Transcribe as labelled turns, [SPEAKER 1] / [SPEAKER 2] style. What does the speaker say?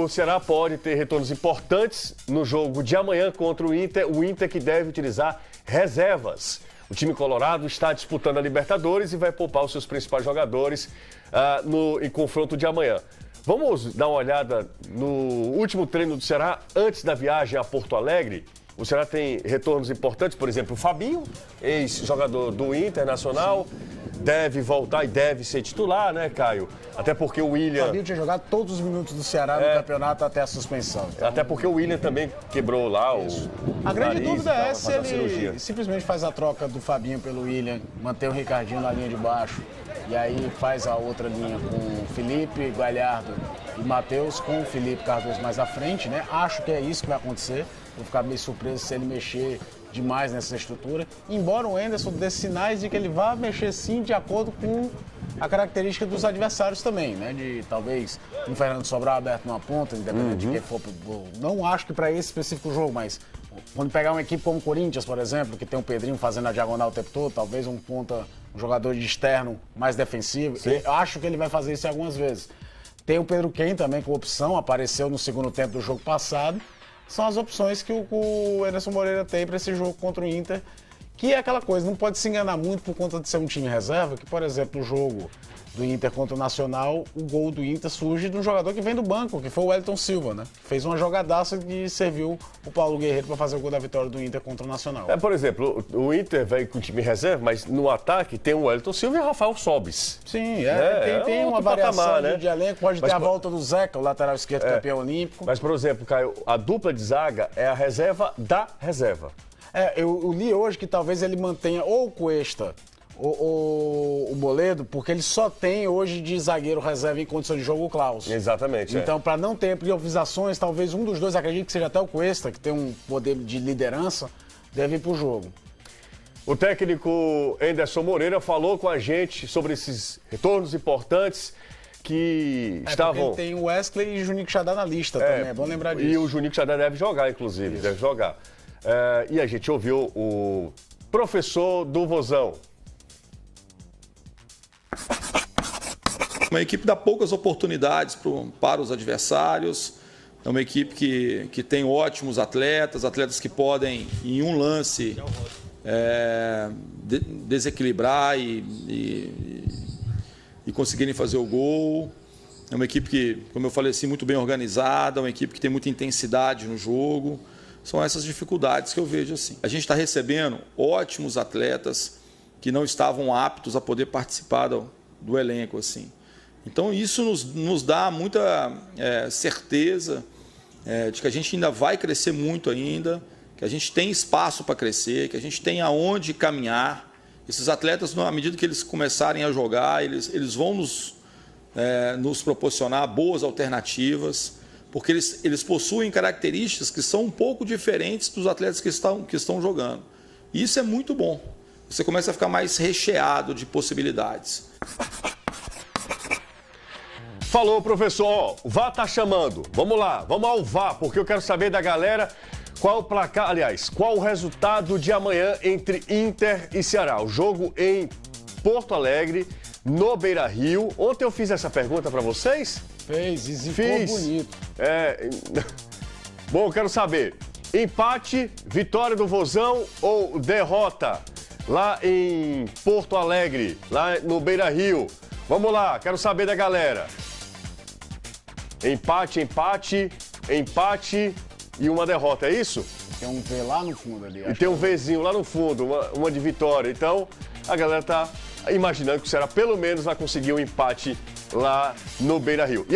[SPEAKER 1] o Ceará pode ter retornos importantes no jogo de amanhã contra o Inter que deve utilizar reservas. O time colorado está disputando a Libertadores e vai poupar os seus principais jogadores em confronto de amanhã. Vamos dar uma olhada no último treino do Ceará antes da viagem a Porto Alegre. O Ceará tem retornos importantes, por exemplo, o Fabinho, ex-jogador do Internacional, deve voltar e deve ser titular, né, Caio? Até porque o William...
[SPEAKER 2] O Fabinho tinha jogado todos os minutos do Ceará no campeonato até a suspensão.
[SPEAKER 1] Então... Até porque o William também quebrou lá
[SPEAKER 2] A grande dúvida é se ele simplesmente faz a troca do Fabinho pelo William, mantém o Ricardinho na linha de baixo e aí faz a outra linha com o Felipe, Galhardo e Matheus, com o Felipe Cardoso mais à frente, né? Acho que é isso que vai acontecer. Vou ficar meio surpreso se ele mexer demais nessa estrutura. Embora o Anderson dê sinais de que ele vai mexer sim de acordo com a característica dos adversários também, né? De talvez um Fernando Sobral aberto numa ponta, independente de quem for. Não acho que para esse específico jogo, mas quando pegar uma equipe como o Corinthians, por exemplo, que tem o Pedrinho fazendo a diagonal o tempo todo, talvez um jogador de externo mais defensivo, eu acho que ele vai fazer isso algumas vezes. Tem o Pedro Ken também com opção, apareceu no segundo tempo do jogo passado. São as opções que o Anderson Moreira tem para esse jogo contra o Inter, que é aquela coisa, não pode se enganar muito por conta de ser um time reserva, que, por exemplo, no jogo do Inter contra o Nacional, o gol do Inter surge de um jogador que vem do banco, que foi o Wellington Silva, né? Fez uma jogadaça que serviu o Paulo Guerreiro para fazer o gol da vitória do Inter contra o Nacional.
[SPEAKER 1] Por exemplo, o Inter vem com o time reserva, mas no ataque tem o Wellington Silva e o Rafael Sobis.
[SPEAKER 2] Sim, tem uma variação patamar, de elenco, pode ter a volta do Zeca, o lateral esquerdo campeão olímpico.
[SPEAKER 1] Mas, por exemplo, Caio, a dupla de zaga é a reserva da reserva.
[SPEAKER 2] Eu li hoje que talvez ele mantenha ou o Cuesta o Moledo, porque ele só tem hoje de zagueiro reserva em condição de jogo o Klaus.
[SPEAKER 1] Exatamente.
[SPEAKER 2] Então, para não ter improvisações, talvez um dos dois, acredito que seja até o Cuesta, que tem um poder de liderança, deve ir para o jogo.
[SPEAKER 1] O técnico Anderson Moreira falou com a gente sobre esses retornos importantes que estavam...
[SPEAKER 2] Porque tem o Wesley e o Juninho Xadá na lista também, é bom lembrar disso.
[SPEAKER 1] E o Juninho Xadá deve jogar, inclusive, deve jogar. E a gente ouviu o professor do Vozão.
[SPEAKER 3] Uma equipe dá poucas oportunidades para os adversários. É uma equipe que tem ótimos atletas que podem, em um lance, desequilibrar e conseguirem fazer o gol. É uma equipe que, como eu falei assim, muito bem organizada, uma equipe que tem muita intensidade no jogo. São essas dificuldades que eu vejo assim. A gente está recebendo ótimos atletas que não estavam aptos a poder participar do elenco, assim. Então isso nos dá muita certeza de que a gente ainda vai crescer muito ainda, que a gente tem espaço para crescer, que a gente tem aonde caminhar. Esses atletas, à medida que eles começarem a jogar, eles vão nos proporcionar boas alternativas, porque eles possuem características que são um pouco diferentes dos atletas que estão jogando. E isso é muito bom. Você começa a ficar mais recheado de possibilidades.
[SPEAKER 1] Falou, professor. O VAR tá chamando. Vamos lá, vamos ao VAR, porque eu quero saber da galera qual o placar, aliás, qual o resultado de amanhã entre Inter e Ceará. O jogo em Porto Alegre, no Beira-Rio. Ontem eu fiz essa pergunta para vocês.
[SPEAKER 2] Fez, e ficou bonito.
[SPEAKER 1] Bom, eu quero saber, empate, vitória do Vozão ou derrota lá em Porto Alegre, lá no Beira-Rio? Vamos lá, quero saber da galera. Empate e uma derrota, é isso?
[SPEAKER 2] Tem um V lá no fundo ali.
[SPEAKER 1] E tem um Vzinho lá no fundo, uma de vitória. Então, a galera tá imaginando que o Ceará pelo menos vai conseguir um empate lá no Beira-Rio.